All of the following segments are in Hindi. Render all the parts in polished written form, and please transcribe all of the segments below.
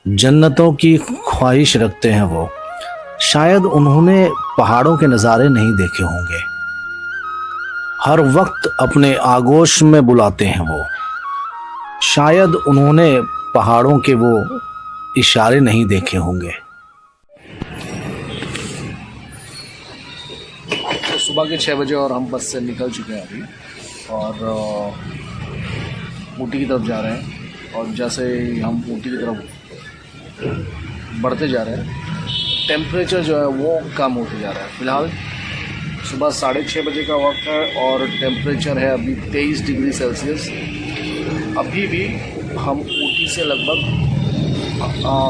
जन्नतों की ख्वाहिश रखते हैं वो। शायद उन्होंने पहाड़ों के नज़ारे नहीं देखे होंगे। हर वक्त अपने आगोश में बुलाते हैं वो। शायद उन्होंने पहाड़ों के वो इशारे नहीं देखे होंगे। तो सुबह के 6 बजे और हम बस से निकल चुके हैं अभी, और ऊटी की तरफ जा रहे हैं। और जैसे हम ऊटी की तरफ बढ़ते जा रहे हैं, टेम्परेचर जो है वो कम होते जा रहा है। फ़िलहाल सुबह 6:30 बजे का वक्त है और टेम्परेचर है अभी 23 डिग्री सेल्सियस। अभी भी हम ऊटी से लगभग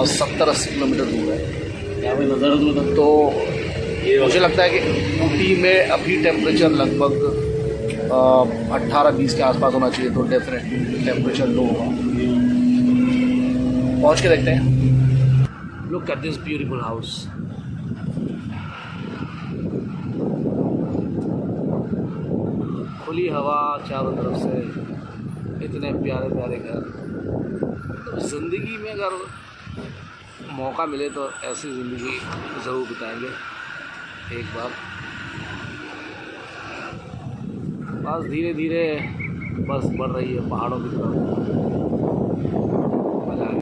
70-80 किलोमीटर दूर है। तो मुझे लगता है कि ऊटी में अभी टेम्परेचर लगभग 18-20 के आसपास होना चाहिए, तो डेफिनेटली टेम्परेचर लो होगा। पहुँच के देखते हैं। Look at this beautiful house. खुली हवा चारों तरफ से, इतने प्यारे प्यारे घर। तो ज़िंदगी में अगर मौका मिले तो ऐसी ज़िंदगी ज़रूर बिताएंगे एक बार। बस धीरे धीरे बस बढ़ रही है पहाड़ों की तरफ। मज़ा है।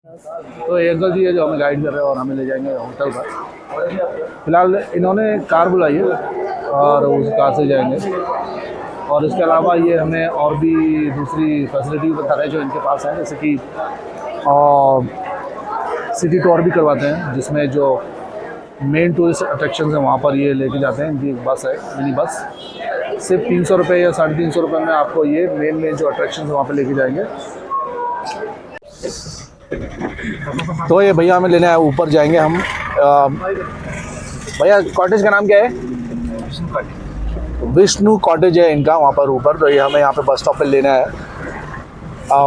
तो एक अंकल जी है जो हमें गाइड कर रहे हैं और हमें ले जाएंगे होटल पर। फिलहाल इन्होंने कार बुलाई है और उस कार से जाएंगे। और इसके अलावा ये हमें और भी दूसरी फैसिलिटी बता रहे हैं जो इनके पास है, जैसे कि सिटी टूर भी करवाते हैं, जिसमें जो मेन टूरिस्ट अट्रैक्शन है वहाँ पर ये लेके जाते हैं। इनकी बस है, मिनी बस। सिर्फ 300 रुपये या 350 रुपये में आपको ये मेन जो अट्रैक्शन है वहाँ पर लेके जाएंगे। तो ये भैया हमें लेने आए, ऊपर जाएंगे हम। भैया कॉटेज का नाम क्या है? विष्णु कॉटेज है इनका वहाँ पर ऊपर। तो ये हमें यहाँ पे बस स्टॉप पे लेना है।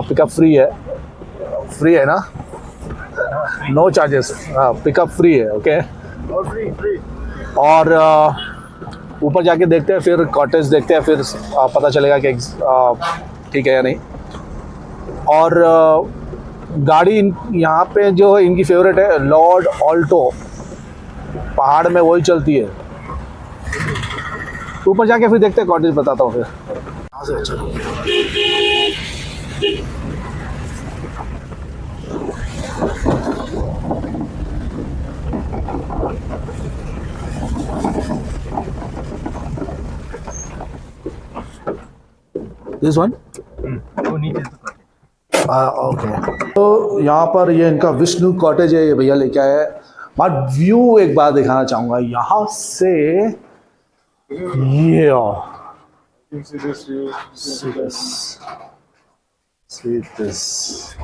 पिकअप फ्री है, फ्री है ना? No charges. हाँ, पिकअप फ्री है। ओके। और ऊपर जाके देखते हैं, फिर कॉटेज देखते हैं, फिर पता चलेगा कि ठीक है या नहीं। और गाड़ी यहाँ पे जो है इनकी फेवरेट है, लॉर्ड ऑल्टो। पहाड़ में वही चलती है। ऊपर जाके फिर देखते हैं कॉटेज, बताता हूँ फिर। This one okay. तो यहाँ पर ये इनका विष्णु कॉटेज है, ये भैया लेके आए हैं। बट व्यू एक बार दिखाना चाहूँगा यहाँ से। ये see this.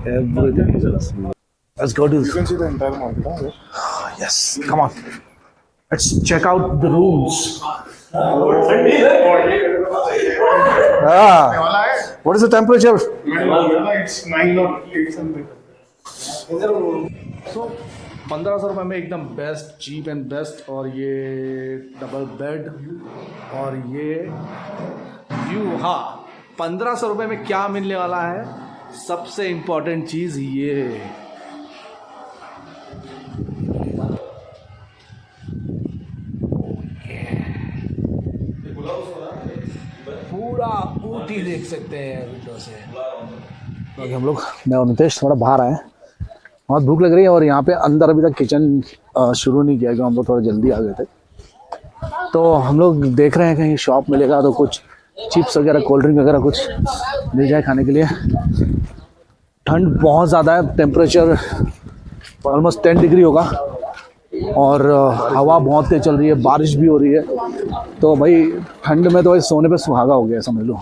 Everything is awesome. Let's go to this. You can see the entire market. Huh? Yes, come on. Let's check out the rooms. What is the temperature? It's 9 or 8 something. So 1500 रुपये में एकदम बेस्ट, चीप एंड बेस्ट। और ये डबल बेड और ये व्यू। हाँ, 1500 रुपये में क्या मिलने वाला है? सबसे इम्पोर्टेंट चीज़ ये पूरा ऊटी देख सकते हैं विंडो से। तो हम लोग, मैं और नितेश थोड़ा बाहर आए, बहुत भूख लग रही है और यहाँ पे अंदर अभी तक किचन शुरू नहीं किया क्योंकि हम लोग थोड़ा जल्दी आ गए थे। तो हम लोग देख रहे हैं कहीं शॉप मिलेगा तो कुछ चिप्स वगैरह, कोल्ड ड्रिंक वगैरह कुछ मिल जाए खाने के लिए। ठंड बहुत ज़्यादा है, टेम्परेचर ऑलमोस्ट 10 डिग्री होगा और हवा बहुत तेज चल रही है, बारिश भी हो रही है। तो भाई ठंड में तो भाई सोने पे सुहागा हो गया समझ लो।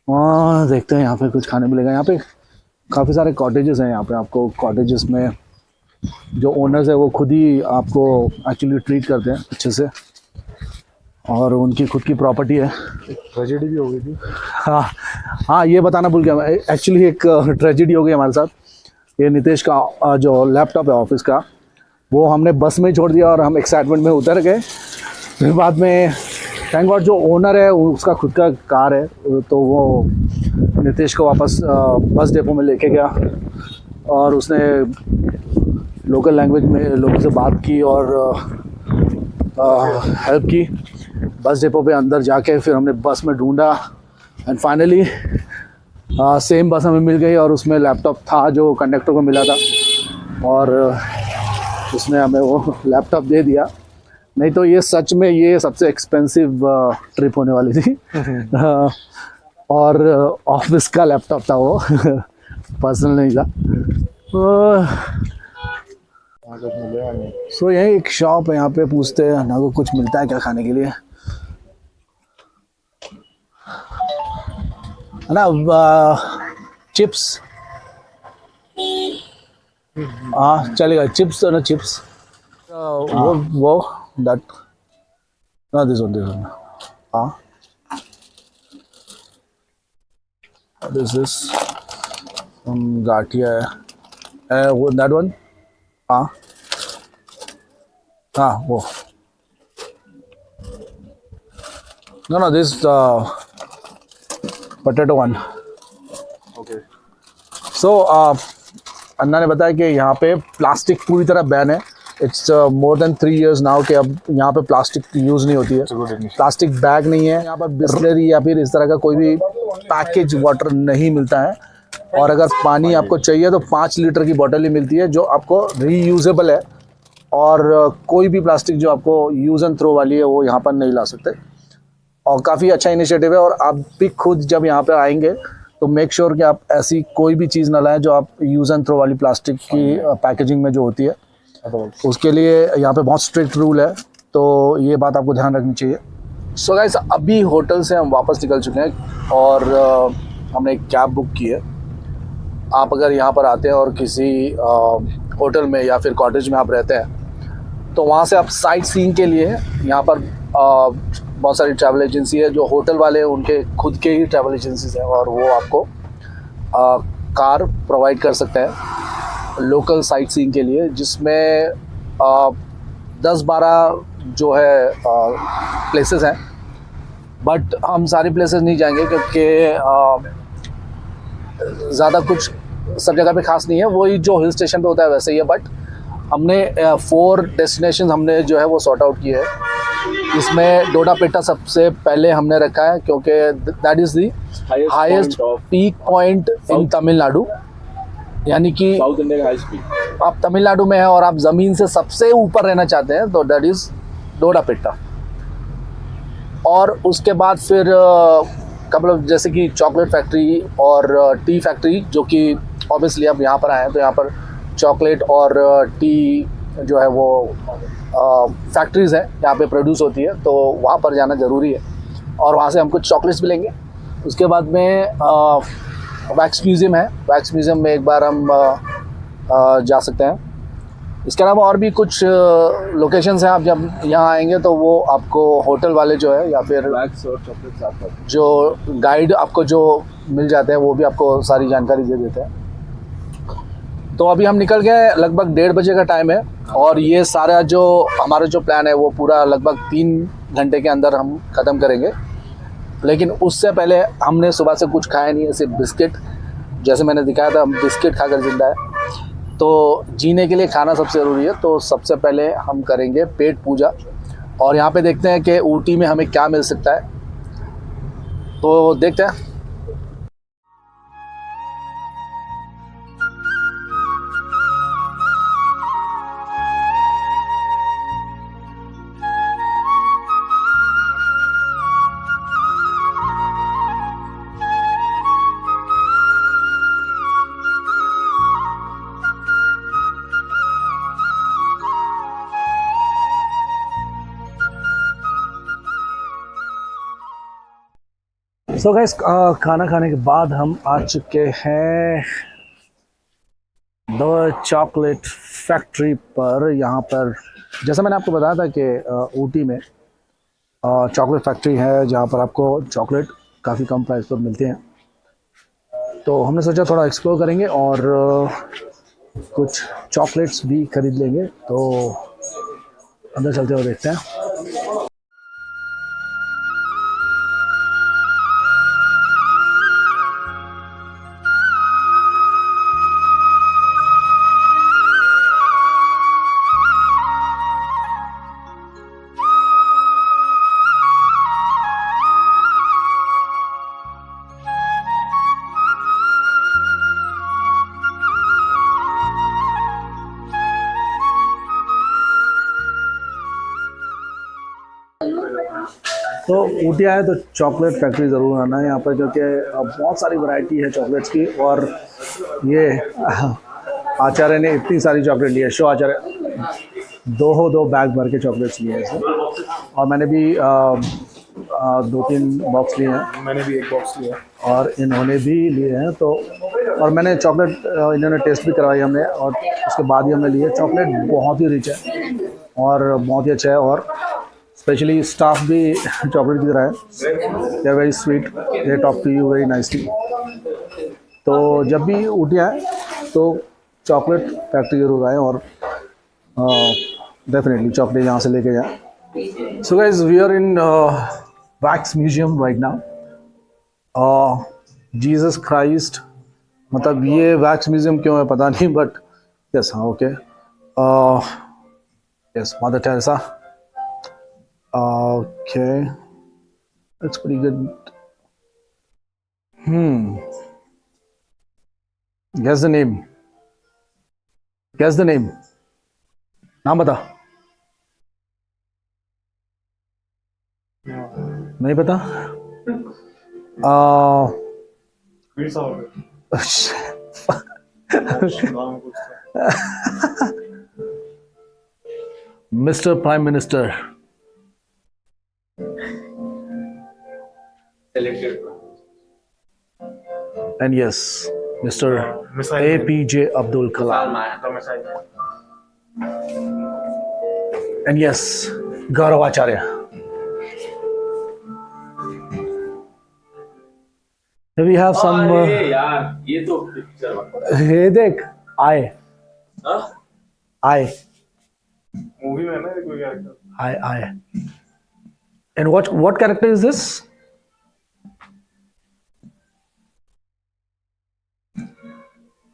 और देखते हैं यहाँ पे कुछ खाने मिलेगा। यहाँ पे काफ़ी सारे कॉटेजेस हैं। यहाँ पे आपको कॉटेजेस में जो ओनर्स है वो खुद ही आपको एक्चुअली ट्रीट करते हैं अच्छे से और उनकी खुद की प्रॉपर्टी है। ट्रेजेडी भी हो गई थी। हाँ, ये बताना भूल गया। एक्चुअली एक ट्रेजेडी हो गई हमारे साथ। ये नितेश का जो लैपटॉप है ऑफिस का, वो हमने बस में छोड़ दिया और हम एक्साइटमेंट में उतर गए। फिर बाद में थैंक गॉड जो ओनर है उसका खुद का कार है, तो वो नितेश को वापस बस डिपो में लेके गया और उसने लोकल लैंग्वेज में लोगों से बात की और हेल्प की। बस डिपो पे अंदर जाके फिर हमने बस में ढूंढा एंड फाइनली सेम बस हमें मिल गई और उसमें लैपटॉप था जो कंडक्टर को मिला था और उसने हमें वो लैपटॉप दे दिया। नहीं तो ये सच में ये सबसे एक्सपेंसिव ट्रिप होने वाली थी। और ऑफिस का लैपटॉप था वो, पर्सनल नहीं था। सो यही एक शॉप है, यहाँ पे पूछते हैं ना को कुछ मिलता है क्या खाने के लिए, है ना। चिप्स, हाँ चलेगा, चिप्स तो ना चिप्स, वो दैट ना दिस वन हाँ दिस गाठिया है वो दैट वन हाँ वो no this potato one Okay. so अन्ना ने बताया कि यहाँ पे प्लास्टिक पूरी तरह बैन है। It's more than 3 years now कि अब यहाँ पे प्लास्टिक यूज़ नहीं होती है। प्लास्टिक बैग नहीं है यहाँ पर, बिस्लरी या फिर इस तरह का कोई भी पैकेज वाटर नहीं मिलता है। और अगर पानी आपको चाहिए तो 5 लीटर की बोतल ही मिलती है जो आपको रीयूजेबल है। और कोई भी प्लास्टिक जो आपको यूज़ एंड थ्रो वाली है वो यहाँ पर नहीं ला सकते। और काफ़ी अच्छा इनिशिएटिव है। और आप भी खुद जब यहाँ पे आएंगे तो मेक श्योर कि आप ऐसी कोई भी चीज़ ना लाएं जो आप यूज़ एंड थ्रो वाली प्लास्टिक की पैकेजिंग में जो होती है, उसके लिए यहाँ पे बहुत स्ट्रिक्ट रूल है। तो ये बात आपको ध्यान रखनी चाहिए। सो गाइस, अभी होटल से हम वापस निकल चुके हैं और हमने एक कैब बुक की है। आप अगर यहाँ पर आते हैं और किसी होटल में या फिर कॉटेज में आप रहते हैं तो वहाँ से आप साइट सीइंग के लिए यहाँ पर बहुत सारी ट्रैवल एजेंसी है। जो होटल वाले हैं उनके खुद के ही ट्रैवल एजेंसीज हैं और वो आपको कार प्रोवाइड कर सकते हैं लोकल साइट सीइंग के लिए, जिसमें 10-12 जो है प्लेसेस हैं। बट हम सारी प्लेसेस नहीं जाएंगे क्योंकि ज़्यादा कुछ सब जगह पे खास नहीं है, वही जो हिल स्टेशन पे होता है वैसे ही है। बट हमने 4 डेस्टिनेशन हमने जो है वो सॉर्ट आउट किए हैं। इसमें डोडा पेटा सबसे पहले हमने रखा है क्योंकि that is the highest peak point in Tamil Nadu, यानी कि साउथ इंडिया का हाईएस्ट पीक। आप तमिलनाडु में हैं और आप ज़मीन से सबसे ऊपर रहना चाहते हैं तो दैट इज़ डोडा पेटा। और उसके बाद फिर कपल जैसे कि चॉकलेट फैक्ट्री और टी फैक्ट्री, जो कि ऑब्वियसली आप यहाँ पर आए हैं तो यहाँ पर चॉकलेट और टी जो है वो फैक्ट्रीज़ हैं यहाँ पे प्रोड्यूस होती है, तो वहाँ पर जाना ज़रूरी है और वहाँ से हम कुछ चॉकलेट्स भी लेंगे। उसके बाद में वैक्स म्यूज़ियम है, वैक्स म्यूज़ियम में एक बार हम जा सकते हैं। इसके अलावा और भी कुछ लोकेशंस हैं। आप जब यहाँ आएंगे तो वो आपको होटल वाले जो है या फिर वैक्स और चॉकलेट साथ जो गाइड आपको जो मिल जाते हैं वो भी आपको सारी जानकारी दे देते हैं। तो अभी हम निकल गए, लगभग 1:30 बजे का टाइम है और ये सारा जो हमारा जो प्लान है वो पूरा लगभग 3 घंटे के अंदर हम ख़त्म करेंगे। लेकिन उससे पहले हमने सुबह से कुछ खाया नहीं है, सिर्फ बिस्किट, जैसे मैंने दिखाया था हम बिस्किट खाकर जिंदा है। तो जीने के लिए खाना सबसे ज़रूरी है। तो सबसे पहले हम करेंगे पेट पूजा और यहाँ पे देखते हैं कि ऊटी में हमें क्या मिल सकता है। तो देखते हैं। सो गाइस, खाना खाने के बाद हम आ चुके हैं द चॉकलेट फैक्ट्री पर। यहाँ पर जैसा मैंने आपको बताया था कि ऊटी में चॉकलेट फैक्ट्री है जहाँ पर आपको चॉकलेट काफ़ी कम प्राइस पर मिलते हैं। तो हमने सोचा थोड़ा एक्सप्लोर करेंगे और कुछ चॉकलेट्स भी खरीद लेंगे। तो अंदर चलते हुए देखते हैं। तो ऊटी आए तो चॉकलेट फैक्ट्री ज़रूर आना है यहाँ पर, क्योंकि बहुत सारी वैरायटी है चॉकलेट्स की। और ये आचार्य ने इतनी सारी चॉकलेट ली है, शो आचार्य दो बैग भर के चॉकलेट्स लिए हैं इसने। और मैंने भी 2-3 बॉक्स लिए हैं। मैंने भी एक बॉक्स लिया और इन्होंने भी लिए हैं। तो और मैंने चॉकलेट इन्होंने टेस्ट भी करवाई हमने, और उसके बाद ही हमने लिए। चॉकलेट बहुत ही रिच है और बहुत ही अच्छा है। और स्पेशली स्टाफ भी चॉकलेट की तरह है। They are very sweet, they talk to you very nicely. तो जब भी ऊटी आए तो चॉकलेट फैक्ट्री जरूर आए और डेफिनेटली चॉकलेट यहाँ से लेके जाएं। So guys, we are in wax museum right now. Jesus Christ, मतलब ये वैक्स म्यूजियम क्यों है पता नहीं, बट यस, हाँ, okay, yes, Mother Teresa. Okay, that's pretty good. Guess the name. Guess the name. नाम बता। नहीं पता। Mister prime minister. And yes, Mr. APJ Abdul Kalam. And yes, Gaurav Acharya. We have some. यार ये तो ये देख, आए मूवी में ना कोई कैरेक्टर आए. And what character is this?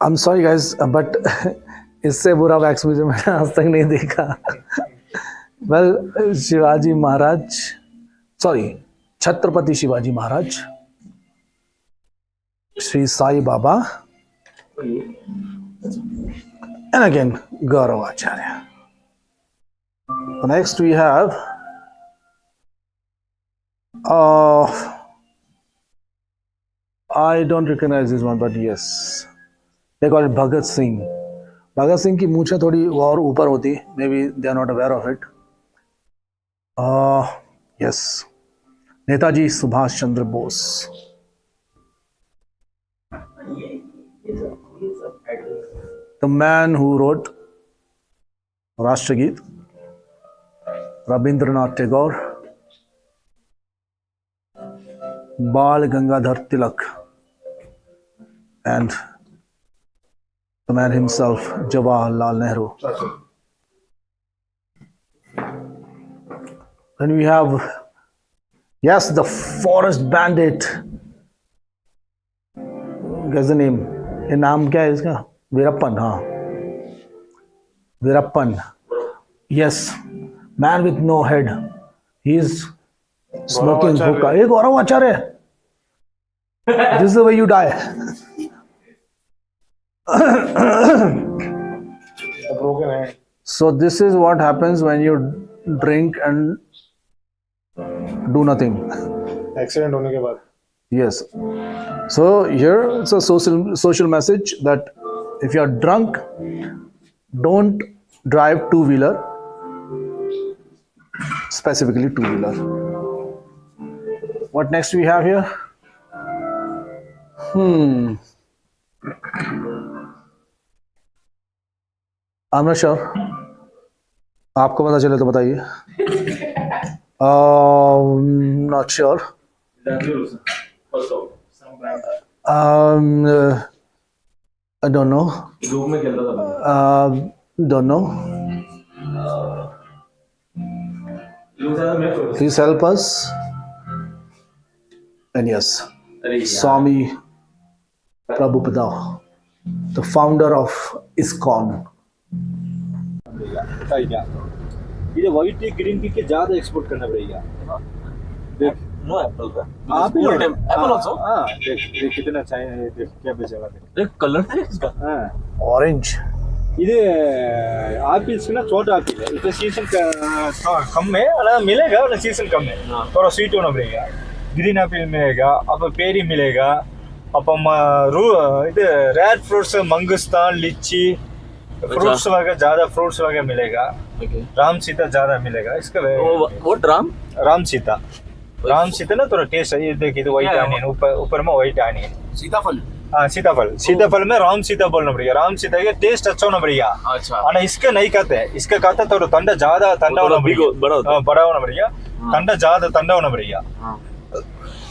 I'm sorry guys, but इससे बुरा वैक्स म्यूजियम मैंने आज तक नहीं देखा। Well, Shivaji Maharaj, sorry, Chhatrapati Shivaji Maharaj, Shri Sai Baba, and again Gaurav Acharya. Next we have I don't recognize this one, but yes, they call it Bhagat Singh. Bhagat Singh की मूछें थोड़ी और ऊपर होती, maybe they are not aware of it. Yes, Netaji Subhash Chandra Bose. The man who wrote राष्ट्रगीत, रविंद्रनाथ टैगोर, बाल Gangadhar Tilak, and the man himself, Jawaharlal Nehru. Then we have, yes, the forest bandit. Guess the name. ये नाम क्या है इसका? वीरप्पन. हाँ, Veerappan. Yes, man with no head. He is smoking hookah. एक गौरव आचार्य. This is the way you die. The broken hand. So this is what happens when you drink and do nothing. Accident होने के बाद. Yes. So here it's a social message that if you are drunk, don't drive two-wheeler, specifically two-wheeler. What next we have here? I'm not sure. आपको पता चले तो बताइए. Not sure. I don't know. Don't know. Please help us. And yes, Swami Prabhupada, the founder of ISKCON. ये व्हाइट टी ग्रीन टी के ज्यादा एक्सपोर्ट करना पड़ेगा. देख नो एप्पल का आप ही एप्पल आल्सो. हाँ देख कितना चाहिए. देख क्या बेचेगा. देख कलर है इसका. हाँ Orange. இது ஆப்பிள்ஸ்னா छोटा आपिल है. इसका सीजन कम है वाला मिलेगा. वाला सीजन कम है. थोड़ा स्वीट होना पड़ेगा. ग्रीन एप्पल मिलेगा. अब पेरी मिलेगा. अपन இது रेड फ्रूट्स मंगस्तान लीची फ्रूट्स वगैरह ज्यादा फ्रूट्स वगैरह मिलेगा. राम सीता ज्यादा मिलेगा. इसका व्हाट राम सीता ना थोड़ा टेस्ट है. ये देखिए व्हाइट ऑनियन ऊपर में व्हाइट ऑनियन. सीताफल. हाँ सीताफल में राम सीता बोलना पड़ेगा. राम सीता का टेस्ट अच्छा होना पड़ेगा. अच्छा. आना इसका नहीं खाते. इसका खाता थोड़ा ठंडा ज्यादा ठंडा होना पड़ेगा. बड़ा होना पड़ेगा. ठंडा ज्यादा ठंडा होना पड़ेगा.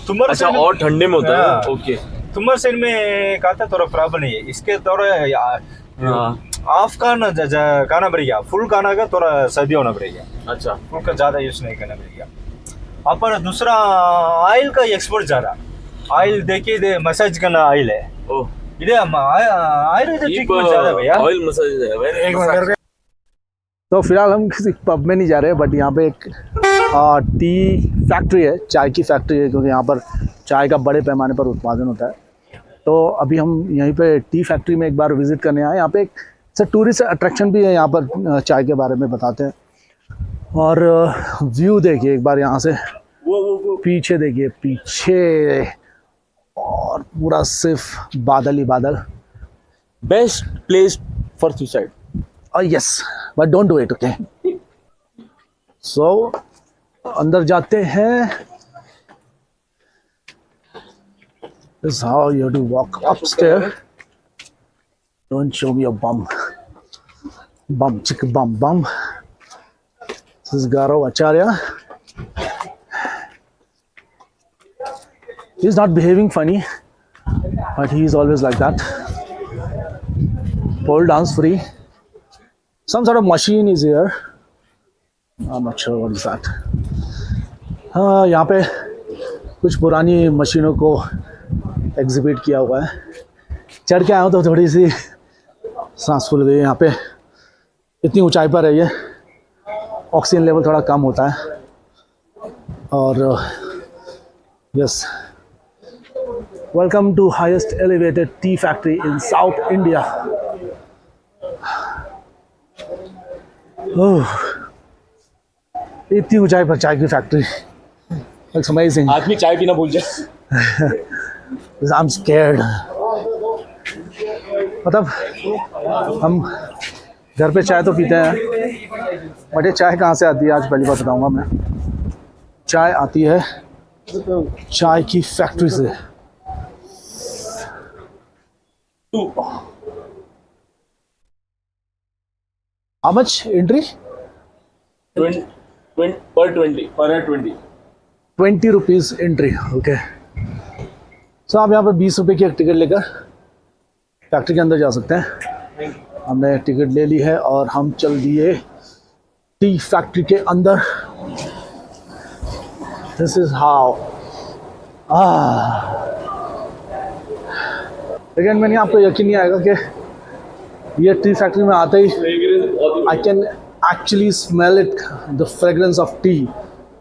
तुम्हारे अच्छा और ठंडे में होता है. ओके. तुम्हारे साइड में खाता थोड़ा प्रॉब्लम नहीं है. इसके थोड़ा हाफ खाना पड़ेगा. फुल खाना का थोड़ा सर्दी होना पड़ेगा. अच्छा. फुल का ज्यादा यूज नहीं करना पड़ेगा. अपन दूसरा ऑयल का एक्सपोर्ट ज्यादा. ऑयल देखिए मसाज करना ऑयल है. ओह इधर आयुर्वेद ट्रीटमेंट ज्यादा भैया. ऑयल मसाज है. तो फिलहाल हम किसी पब में नहीं जा रहे, बट यहाँ पे एक टी फैक्ट्री है, चाय की फैक्ट्री है, क्योंकि यहाँ पर चाय का बड़े पैमाने पर उत्पादन होता है. तो अभी हम यहीं पे टी फैक्ट्री में एक बार विज़िट करने आए. यहाँ पे एक टूरिस्ट अट्रैक्शन भी है. यहाँ पर चाय के बारे में बताते हैं. और व्यू देखिए एक बार यहाँ से. पीछे देखिए पीछे, और पूरा सिर्फ बादल ही बादल. Best place for suicide. Yes, but don't do it. Okay, so अंदर जाते हैं. This is how you have to walk upstairs. Don't show me your bum. Bum, chick, bum, bum. This is Gaurav Acharya. He's not behaving funny, but he's always like that. Pole dance free. Some sort of machine is here. I'm not sure what is that. यहाँ पे कुछ पुरानी मशीनों को एग्जिबिट किया हुआ है. चढ़ के आया हूँ तो थोड़ी सी सांस फूल गई. यहाँ पे इतनी ऊंचाई पर है ये, ऑक्सीजन लेवल थोड़ा कम होता है. और yes, welcome to highest elevated tea factory in South India. इतनी ऊंचाई पर चाय की फैक्ट्री. It's amazing. आदमी चाय पीना भूल जाए. I'm scared. मतलब हम घर पे चाय तो पीते हैं, बट ये चाय कहाँ से आती है आज पहली बार बताऊंगा मैं. चाय आती है चाय की फैक्ट्री से. How much entry? 20 rupees entry. Okay, so आप यहाँ पर 20 रुपये की एक टिकट लेकर फैक्ट्री के अंदर जा सकते हैं. हमने टिकट ले ली है और हम चल दिए टी फैक्ट्री के अंदर. This is how. लेकिन मैंने आपको यकीन नहीं आएगा कि ये टी फैक्ट्री में आते ही I can actually smell it, the fragrance of tea.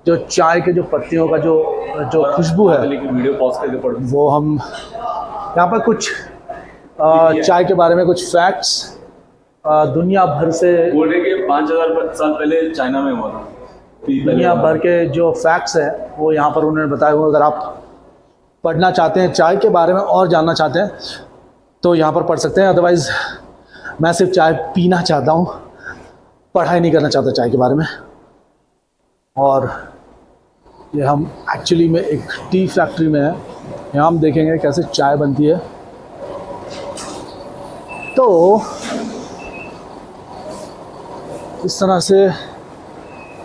जो चाय के जो पत्तियों का जो खुशबू है वीडियो पॉज करके पढ़ वो हम यहाँ पर कुछ चाय के बारे में कुछ फैक्ट्स दुनिया भर से बोल रहे कि 5000 साल पहले चाइना में हुआ था। दुनिया भर के जो फैक्ट्स हैं वो यहाँ पर उन्होंने बताए हुए। अगर आप पढ़ना चाहते हैं चाय के बारे में और जानना चाहते हैं तो यहाँ पर पढ़ सकते हैं। अदरवाइज़ मैं सिर्फ चाय पीना चाहता हूँ, पढ़ाई नहीं करना चाहता चाय के बारे में। और ये हम एक्चुअली में एक टी फैक्ट्री में हैं। यहाँ हम देखेंगे कैसे चाय बनती है। तो इस तरह से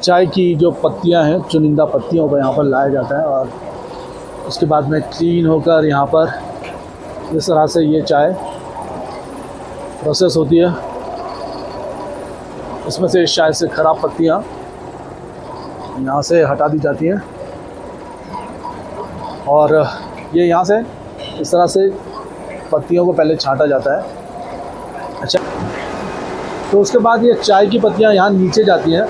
चाय की जो पत्तियां हैं, चुनिंदा पत्तियों को यहाँ पर लाया जाता है और उसके बाद में क्लीन होकर यहाँ पर इस तरह से ये चाय प्रोसेस होती है। इसमें से शायद से ख़राब पत्तियाँ यहाँ से हटा दी जाती हैं और ये यहाँ से इस तरह से पत्तियों को पहले छांटा जाता है। अच्छा, तो उसके बाद ये चाय की पत्तियाँ यहाँ नीचे जाती हैं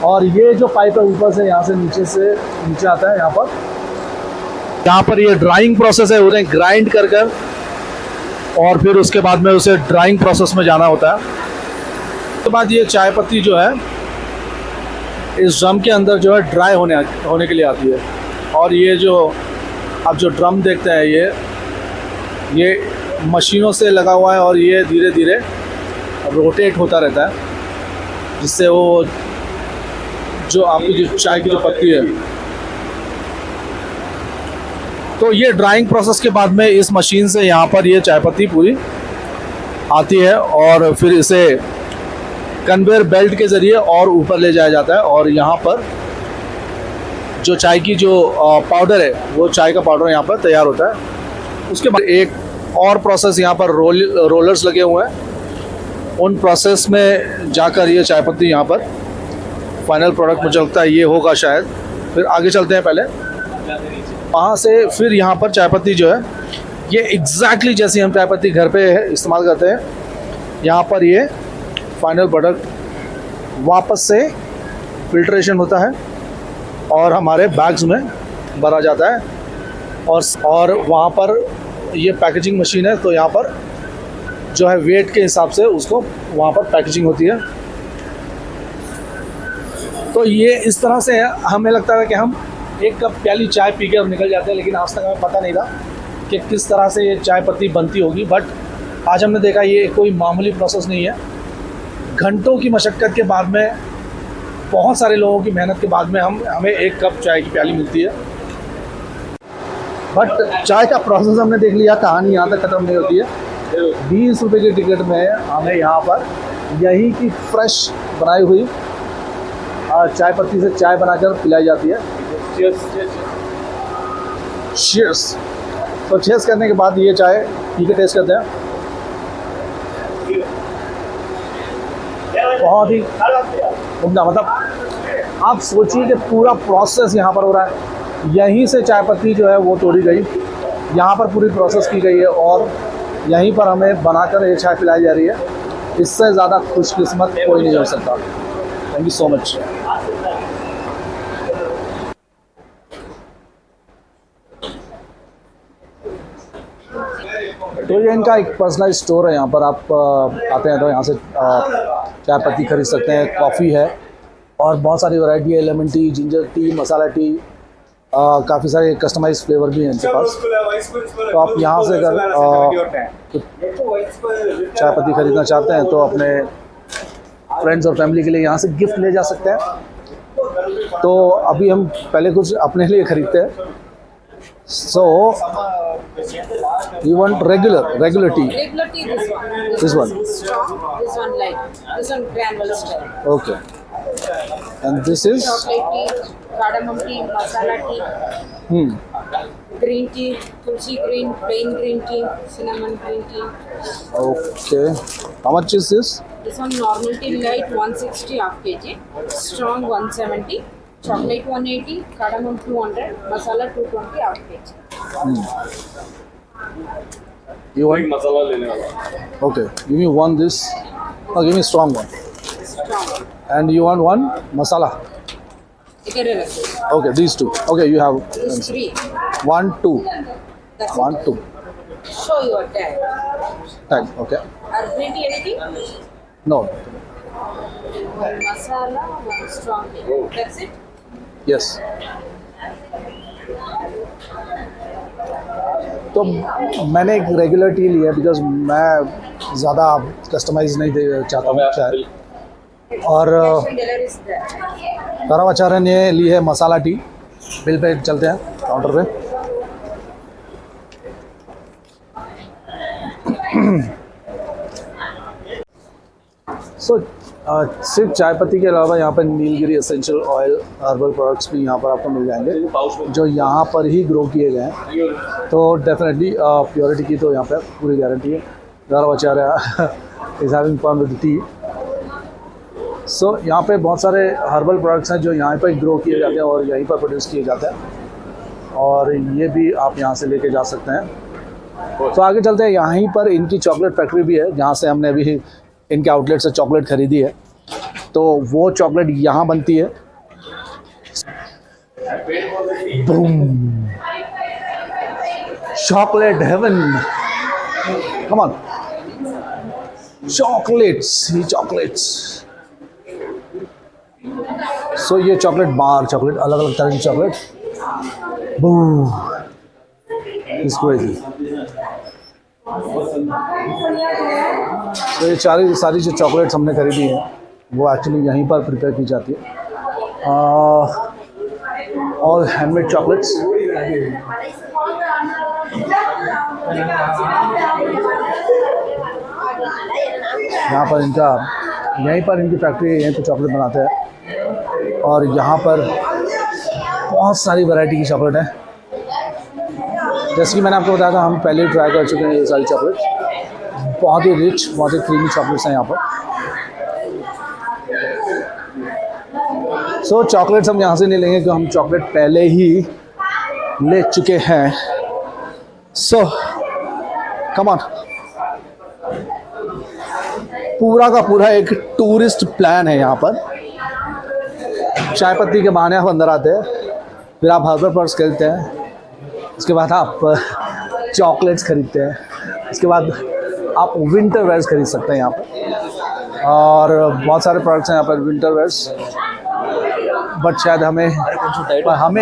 और ये जो पाइप है ऊपर से यहाँ से नीचे आता है। यहाँ पर ये ड्राइंग प्रोसेस है, उन्हें ग्राइंड कर कर और फिर उसके बाद में उसे ड्राइंग प्रोसेस में जाना होता है। उसके बाद ये चाय पत्ती जो है इस ड्रम के अंदर जो है ड्राई होने के लिए आती है। और ये जो आप जो ड्रम देखते हैं ये मशीनों से लगा हुआ है और ये धीरे धीरे रोटेट होता रहता है, जिससे वो जो आपकी जो चाय की जो पत्ती है, तो ये ड्राइंग प्रोसेस के बाद में इस मशीन से यहाँ पर ये चाय पत्ती पूरी आती है और फिर इसे कन्वेयर बेल्ट के ज़रिए और ऊपर ले जाया जाता है। और यहाँ पर जो चाय की जो पाउडर है वो चाय का पाउडर यहाँ पर तैयार होता है। उसके बाद एक और प्रोसेस यहाँ पर रोलर्स लगे हुए हैं। उन प्रोसेस में जाकर ये चाय पत्ती यहाँ पर फाइनल प्रोडक्ट मुझे लगता है ये होगा शायद। फिर आगे चलते हैं। पहले वहाँ से फिर यहाँ पर चाय पत्ती जो है ये एग्जैक्टली जैसी हम चाय पत्ती घर पे इस्तेमाल करते हैं, यहाँ पर ये फाइनल प्रोडक्ट वापस से फिल्ट्रेशन होता है और हमारे बैग्स में भरा जाता है। और वहाँ पर ये पैकेजिंग मशीन है, तो यहाँ पर जो है वेट के हिसाब से उसको वहाँ पर पैकेजिंग होती है। तो ये इस तरह से है। हमें लगता है कि हम एक कप प्याली चाय पी के निकल जाते हैं, लेकिन आज तक हमें पता नहीं था कि किस तरह से ये चाय पत्ती बनती होगी। बट आज हमने देखा ये कोई मामूली प्रोसेस नहीं है। घंटों की मशक्क़त के बाद में, बहुत सारे लोगों की मेहनत के बाद में हमें एक कप चाय की प्याली मिलती है। बट चाय का प्रोसेस हमने देख लिया, कहानी यहाँ तक ख़त्म नहीं होती है। 20 रुपये की टिकट में हमें यहाँ पर यहीं की फ्रेश बनाई हुई चाय पत्ती से चाय बनाकर पिलाई जाती है। चीयर्स। तो चीयर्स करने के बाद ये चाय पी के टेस्ट करते हैं। बहुत ही उम्दा, मतलब आप सोचिए कि पूरा प्रोसेस यहाँ पर हो रहा है। यहीं से चाय पत्ती जो है वो तोड़ी गई, यहाँ पर पूरी प्रोसेस की गई है और यहीं पर हमें बनाकर ये चाय पिलाई जा रही है। इससे ज़्यादा खुशकिस्मत कोई नहीं हो सकता। Thank you so much. तो ये इनका एक पर्सनल स्टोर है। यहाँ पर आप आते हैं तो यहाँ से चाय पत्ती खरीद सकते हैं। कॉफ़ी है और बहुत सारी वैरायटी है, लेमन टी, जिंजर टी, मसाला टी, काफ़ी सारे कस्टमाइज फ्लेवर भी हैं इनके पास। तो आप यहाँ से अगर चाय पत्ती खरीदना चाहते हैं तो अपने फ्रेंड्स और फैमिली के लिए यहाँ से गिफ्ट ले जा सकते हैं। तो अभी हम पहले कुछ अपने लिए खरीदते हैं। So, you want regular tea? Regular tea, This one. Strong, this one light. This one granule style. Okay. And this is? Chocolate tea, cardamom tea, masala tea, green tea, tulsi green, plain green tea, cinnamon green tea. Okay. How much is this? This one normal tea light 160 half kg, strong 170. Chocolate 180, cardamom 200, masala 220 half kg. You want मसाला लेने वाला। Okay. Give me one this. Oh, give me strong one. Strong. And you want one masala. इधर रख दो. Okay, these two. Okay, you have These 3. 1, 2, That's 1, 2. it. Show your tag. Tag. Okay. Or green tea, anything? No. One masala, one strong tea. That's it. Yes. तो मैंने एक रेगुलर टी लिया है बिकॉज मैं ज़्यादा कस्टमाइज नहीं दे चाहता हूँ चाय. और Cash and delivery is there. गौरव आचार्य ने ली है मसाला टी. बिल पे चलते हैं काउंटर पे. सो सिर्फ चाय पत्ती के अलावा यहाँ पर Nilgiri essential oil herbal products भी यहाँ पर आपको मिल जाएंगे जो यहाँ पर ही ग्रो किए गए हैं. तो डेफिनेटली प्योरिटी की तो यहाँ पर पूरी गारंटी है. Gaurav Acharya is having fun with tea. So यहाँ पे बहुत सारे हर्बल प्रोडक्ट्स हैं जो यहाँ पर ग्रो किए जाते हैं और यहीं पर प्रोड्यूस किए जाते हैं और ये भी आप यहाँ से लेके जा सकते हैं. तो आगे चलते हैं. यहीं पर इनकी चॉकलेट फैक्ट्री भी है जहाँ से हमने अभी इनके आउटलेट से चॉकलेट खरीदी है. तो वो चॉकलेट यहाँ बनती है. Boom, chocolate heaven. Come on, chocolates ही चॉकलेट्स. सो ये चॉकलेट बार, चॉकलेट अलग अलग तरह की चॉकलेट. Boom, it's crazy. तो ये सारी जो चॉकलेट्स हमने खरीदी हैं वो एक्चुअली यहीं पर प्रिपेयर की जाती है. All handmade chocolates. यहाँ पर यहीं पर इनकी फैक्ट्री है, यहीं पर चॉकलेट बनाते हैं और यहाँ पर बहुत सारी वैरायटी की चॉकलेट है. जैसे कि मैंने आपको बताया था हम पहले ही ट्राई कर चुके हैं ये सारी चॉकलेट. बहुत ही रिच, बहुत ही क्रीमी चॉकलेट्स हैं यहाँ पर. सो चॉकलेट्स हम यहाँ से नहीं लेंगे क्योंकि हम चॉकलेट पहले ही ले चुके हैं. सो कम ऑन. पूरा का पूरा एक टूरिस्ट प्लान है यहाँ पर. चाय पत्ती के बहाने आप अंदर आते हैं, फिर आप हर्बल प्रोडक्ट्स खरीदते हैं, उसके बाद आप चॉकलेट्स खरीदते हैं, उसके बाद आप विंटर वेयर्स खरीद सकते हैं यहाँ पर. और बहुत सारे प्रोडक्ट्स हैं यहाँ पर विंटर वेयर्स. बट शायद हमें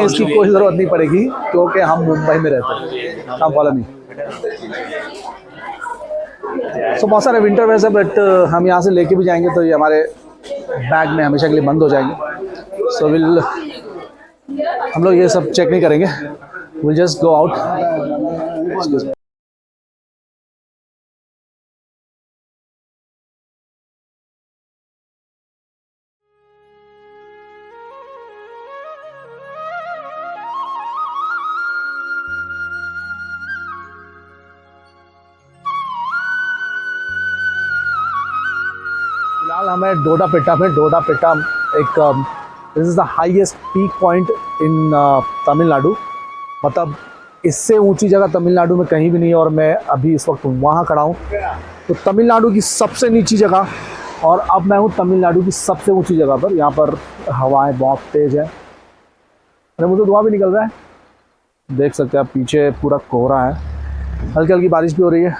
इसकी कोई ज़रूरत नहीं पड़ेगी क्योंकि हम मुंबई में रहते हैं. काम फॉलो मी. सो बहुत सारे विंटर वेयर्स है बट हम यहाँ से लेके भी जाएंगे तो ये हमारे बैग में हमेशा के लिए बंद हो जाएंगे. सो हम लोग ये सब चेक नहीं करेंगे. We'll just go out. Excuse me. फिलहाल हमें डोडा पिट्टा एक this is the highest peak point in Tamil Nadu. मतलब इससे ऊंची जगह तमिलनाडु में कहीं भी नहीं है और मैं अभी इस वक्त वहाँ खड़ा हूँ. तो तमिलनाडु की सबसे नीची जगह और अब मैं हूँ तमिलनाडु की सबसे ऊंची जगह पर. यहाँ पर हवाएं बहुत तेज़ है. अरे मुझे धुआं भी निकल रहा है, देख सकते हैं आप. पीछे पूरा कोहरा है, हल्की हल्की बारिश भी हो रही है.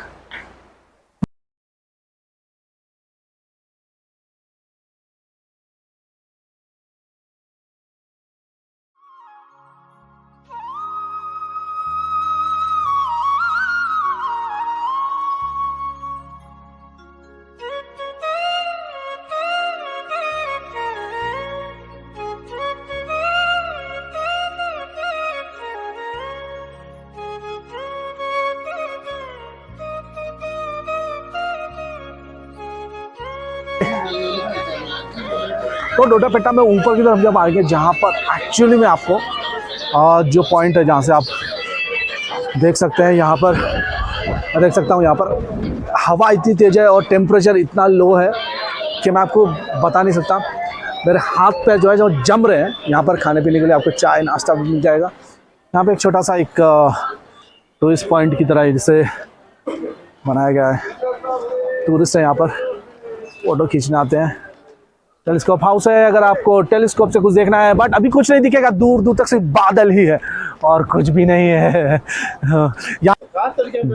तो डोडापेट्टा में ऊपर की तरफ जब आएंगे जहाँ पर एक्चुअली में आपको जो पॉइंट है जहाँ से आप देख सकते हैं, यहाँ पर मैं देख सकता हूँ यहाँ पर हवा इतनी तेज़ है और टेम्परेचर इतना लो है कि मैं आपको बता नहीं सकता. मेरे हाथ पैर जो है जो जम रहे हैं. यहाँ पर खाने पीने के लिए आपको चाय नाश्ता भी मिल जाएगा. यहाँ पे एक छोटा सा एक टूरिस्ट पॉइंट की तरह जिसे बनाया गया है. टूरिस्ट हैं यहाँ पर, फ़ोटो खींचने आते हैं. टेलीस्कोप हाउस है, अगर आपको टेलीस्कोप से कुछ देखना है, बट अभी कुछ नहीं दिखेगा, दूर दूर तक सिर्फ बादल ही है और कुछ भी नहीं है।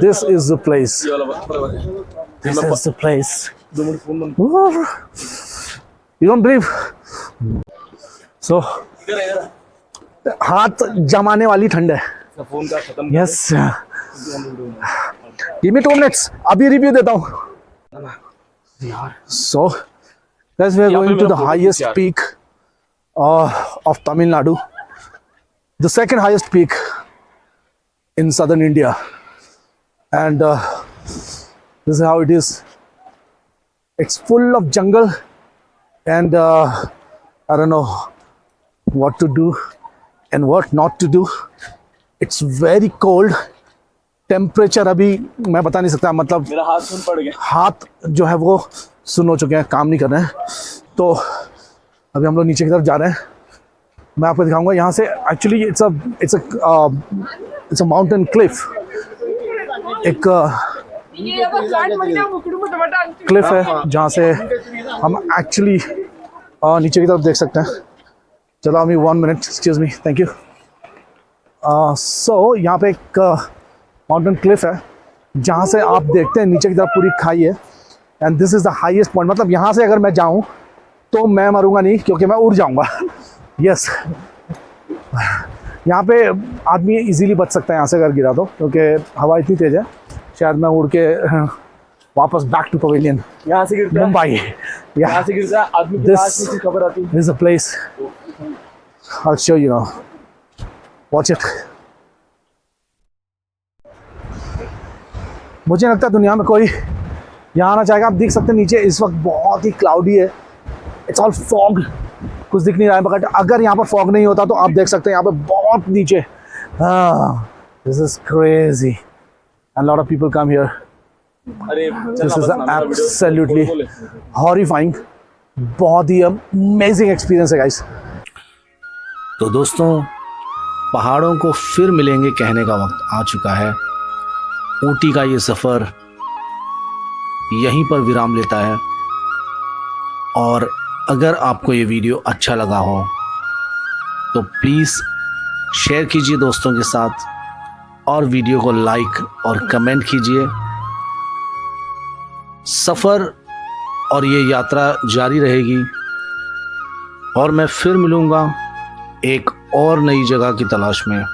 This is the place, this is the place, you don't believe. So हाथ जमाने वाली ठंड है। यस, गिव मी 2 मिनट्स, अभी रिव्यू देता हूँ। So guys, we are going to the highest peak of Tamil Nadu, the second highest peak in southern India, and this is how it is. It's full of jungle, and I don't know what to do and what not to do. It's very cold. Temperature अभी मैं बता नहीं सकता, मतलब मेरा हाथ सुन पड़ गया, हाथ जो है वो सुन हो चुके हैं, काम नहीं कर रहे हैं। तो अभी हम लोग नीचे की तरफ जा रहे हैं, मैं आपको दिखाऊंगा यहाँ से। Actually it's a mountain Cliff, एक क्लिफ है जहाँ से हम एक्चुअली नीचे की तरफ देख सकते हैं। चलो अभी 1 minute, excuse me, thank you. So यहाँ पे एक माउंटेन क्लिफ है जहाँ से आप देखते हैं नीचे की तरफ पूरी खाई है, and this is the highest point. मतलब यहाँ से अगर मैं जाऊँ तो मैं मरूंगा नहीं, क्योंकि मैं उड़ जाऊँगा। यस, यहाँ पे आदमी इजीली बच सकता है यहाँ से अगर गिरा तो, क्योंकि हवा इतनी तेज़ है, शायद मैं उड़ के वापस बैक टू पवेलियन, यहाँ से गिरता है, मुंबई, यहाँ से गिरता है, आदमी की लाश नीचे खबर आती है। This is a place, I will show you now, watch it. मुझे लगता है दुनिया में कोई यहाँ आना चाहेगा। आप देख सकते हैं नीचे इस वक्त बहुत ही क्लाउडी है, इट्स ऑल फॉग, कुछ दिख नहीं रहा है। बट अगर यहाँ पर फॉग नहीं होता तो आप देख सकते हैं यहाँ पे बहुत नीचे, this is crazy and lot of people come here. This is absolutely horrifying, बहुत ही अमेजिंग एक्सपीरियंस है गाइस। तो दोस्तों, पहाड़ों को फिर मिलेंगे कहने का वक्त आ चुका है। ऊटी का ये सफ़र यहीं पर विराम लेता है, और अगर आपको ये वीडियो अच्छा लगा हो तो प्लीज़ शेयर कीजिए दोस्तों के साथ, और वीडियो को लाइक और कमेंट कीजिए। सफ़र और ये यात्रा जारी रहेगी, और मैं फिर मिलूँगा एक और नई जगह की तलाश में,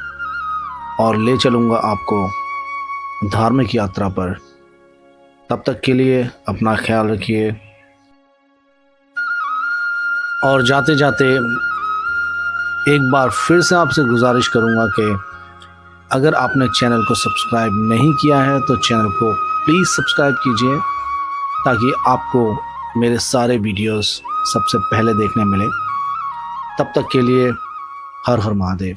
और ले चलूँगा आपको धार्मिक यात्रा पर। तब तक के लिए अपना ख्याल रखिए, और जाते जाते एक बार फिर से आपसे गुजारिश करूंगा कि अगर आपने चैनल को सब्सक्राइब नहीं किया है तो चैनल को प्लीज़ सब्सक्राइब कीजिए, ताकि आपको मेरे सारे वीडियोस सबसे पहले देखने मिले। तब तक के लिए हर हर महादेव।